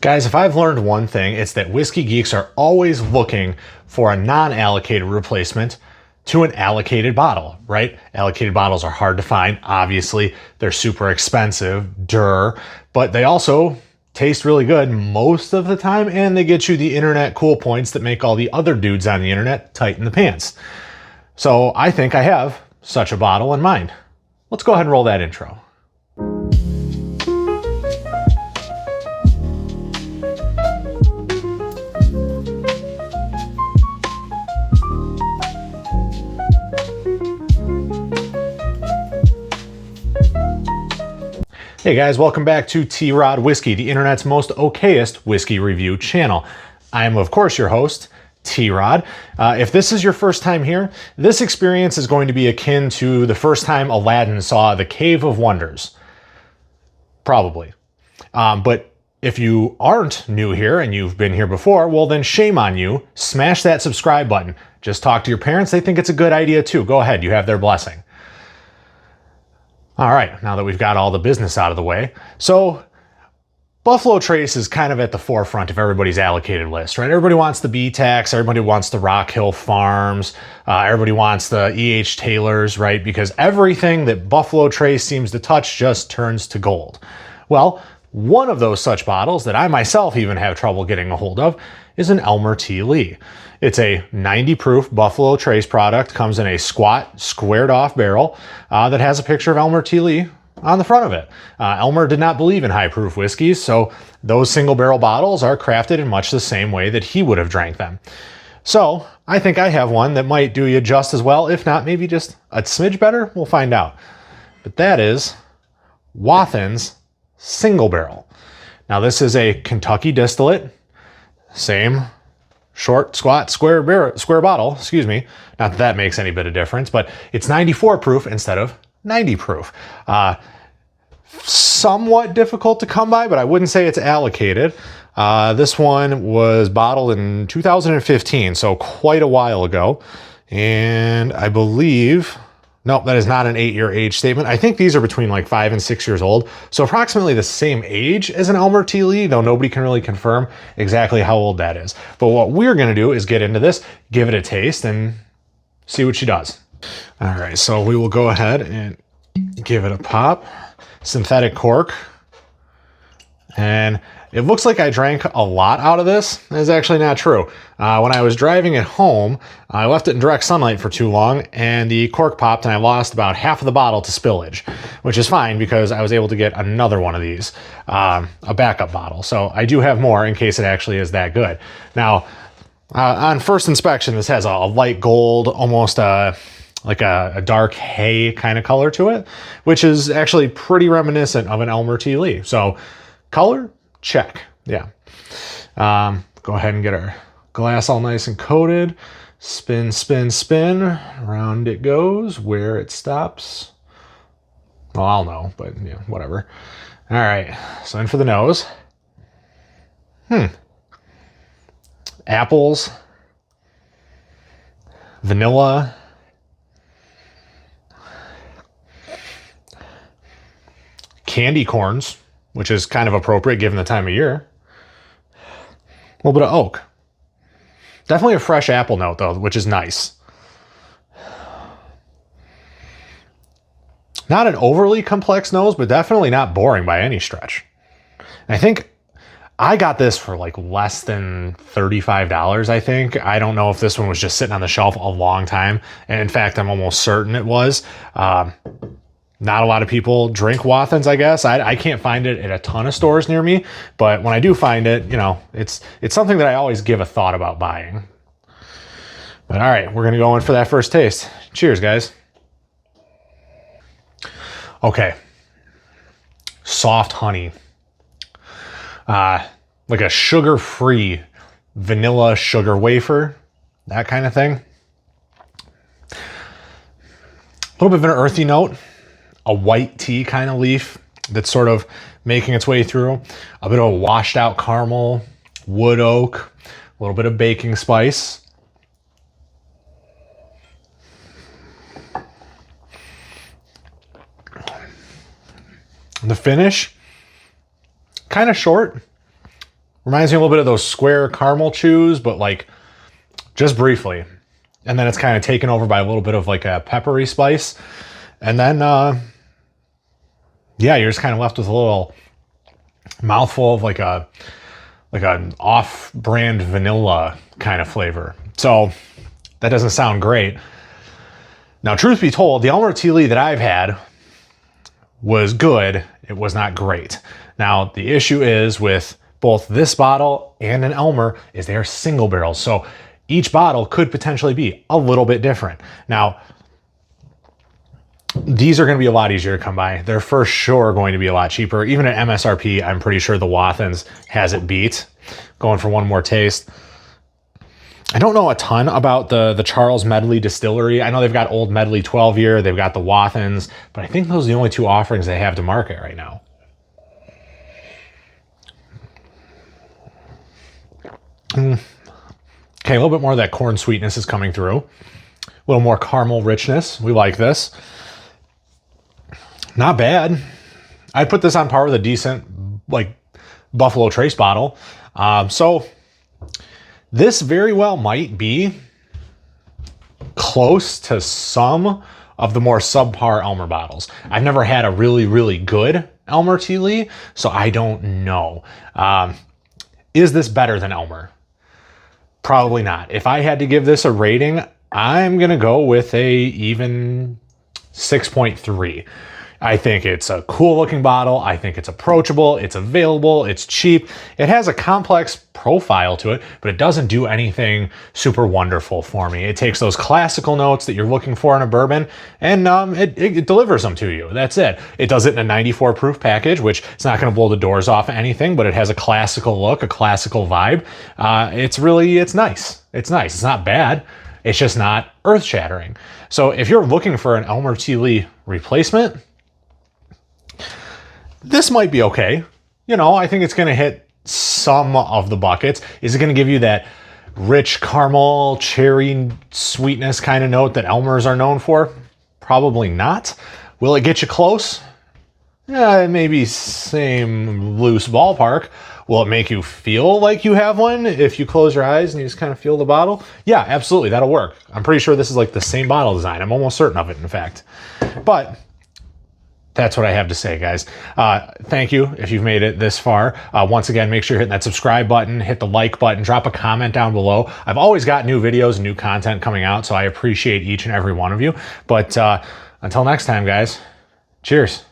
Guys, if I've learned one thing, it's that whiskey geeks are always looking for a non-allocated replacement to an allocated bottle, right? Allocated bottles are hard to find. Obviously, they're super expensive, but they also taste really good most of the time, and they get you the internet cool points that make all the other dudes on the internet tighten the pants. So I think I have such a bottle in mind. Let's go ahead and roll that intro. Hey guys, welcome back to T-Rod Whiskey, the internet's most okayest whiskey review channel. I am, of course, your host, T-Rod. If this is your first time here, this experience is going to be akin to the first time Aladdin saw the Cave of Wonders. Probably. But if you aren't new here and you've been here before, well then shame on you. Smash that subscribe button. Just talk to your parents. They think it's a good idea too. Go ahead, you have their blessing. All right, now that we've got all the business out of the way. So Buffalo Trace is kind of at the forefront of everybody's allocated list, right? Everybody wants the B-Tax, everybody wants the Rock Hill Farms, everybody wants the E.H. Taylors, right? Because everything that Buffalo Trace seems to touch just turns to gold. Well, one of those such bottles that I myself even have trouble getting a hold of is an Elmer T. Lee. It's a 90 proof Buffalo Trace product, comes in a squat, squared off barrel that has a picture of Elmer T. Lee on the front of it. Elmer did not believe in high proof whiskeys, so those single barrel bottles are crafted in much the same way that he would have drank them. So I think I have one that might do you just as well, if not maybe just a smidge better. We'll find out. But that is Wathen's single barrel. Now this is a Kentucky distillate, same short, squat, square bottle, excuse me. Not that that makes any bit of difference, but it's 94 proof instead of 90 proof. Somewhat difficult to come by, but I wouldn't say it's allocated. This one was bottled in 2015, so quite a while ago. And I believe, nope, that is not an 8-year age statement. I think these are between like 5 and 6 years old. So approximately the same age as an Elmer T. Lee, though nobody can really confirm exactly how old that is. But what we're gonna do is get into this, give it a taste, and see what she does. All right, so we will go ahead and give it a pop. Synthetic cork. And it looks like I drank a lot out of this. That's actually not true. When I was driving it home, I left it in direct sunlight for too long and the cork popped and I lost about half of the bottle to spillage, which is fine because I was able to get another one of these, a backup bottle. So I do have more in case it actually is that good. Now, on first inspection, this has a light gold, almost like a dark hay kind of color to it, which is actually pretty reminiscent of an Elmer T. Lee. So color, check. Yeah. Go ahead and get our glass all nice and coated. Spin, spin, spin. Around it goes. Where it stops, well, I'll know, but yeah, whatever. All right. So in for the nose. Apples. Vanilla. Candy corns, which is kind of appropriate given the time of year. A little bit of oak. Definitely a fresh apple note though, which is nice. Not an overly complex nose, but definitely not boring by any stretch. And I think I got this for like less than $35, I think. I don't know if this one was just sitting on the shelf a long time. And in fact, I'm almost certain it was. Not a lot of people drink Wathens, I guess. I can't find it at a ton of stores near me, but when I do find it, you know, it's something that I always give a thought about buying. But all right, we're gonna go in for that first taste. Cheers, guys. Okay. Soft honey. Like a sugar-free vanilla sugar wafer, that kind of thing. A little bit of an earthy note. A white tea kind of leaf that's sort of making its way through. A bit of a washed out caramel, wood oak, a little bit of baking spice. The finish, kind of short, Reminds me a little bit of those square caramel chews, but like just briefly. And then it's kind of taken over by a little bit of like a peppery spice. And then, yeah, you're just kind of left with a little mouthful of like an off-brand vanilla kind of flavor. So that doesn't sound great. Now, truth be told, the Elmer T that I've had was good. It was not great. Now, the issue is with both this bottle and an Elmer is they're single barrels. So each bottle could potentially be a little bit different. Now, these are going to be a lot easier to come by. They're for sure going to be a lot cheaper. Even at MSRP, I'm pretty sure the Wathens has it beat. Going for one more taste. I don't know a ton about the Charles Medley Distillery. I know they've got Old Medley 12 year. They've got the Wathens, but I think those are the only two offerings they have to market right now. Okay, a little bit more of that corn sweetness is coming through. A little more caramel richness. We like this. Not bad. I'd put this on par with a decent, like, Buffalo Trace bottle. So this very well might be close to some of the more subpar Elmer bottles. I've never had a really, really good Elmer T. So I don't know. Is this better than Elmer? Probably not. If I had to give this a rating, I'm going to go with a even 6.3. I think it's a cool looking bottle. I think it's approachable. It's available. It's cheap. It has a complex profile to it, but it doesn't do anything super wonderful for me. It takes those classical notes that you're looking for in a bourbon and it delivers them to you. That's it. It does it in a 94 proof package, which it's not going to blow the doors off anything, but it has a classical look, a classical vibe. It's nice. It's nice. It's not bad. It's just not earth shattering. So if you're looking for an Elmer T. replacement, this might be okay. You know, I think it's going to hit some of the buckets. Is it going to give you that rich caramel, cherry sweetness kind of note that Elmers are known for? Probably not. Will it get you close? Yeah, maybe same loose ballpark. Will it make you feel like you have one if you close your eyes and you just kind of feel the bottle? Yeah, absolutely. That'll work. I'm pretty sure this is like the same bottle design. I'm almost certain of it, in fact. But that's what I have to say, guys. Thank you if you've made it this far. Once again, make sure you're hitting that subscribe button, hit the like button, drop a comment down below. I've always got new videos and new content coming out, so I appreciate each and every one of you. But until next time, guys, cheers.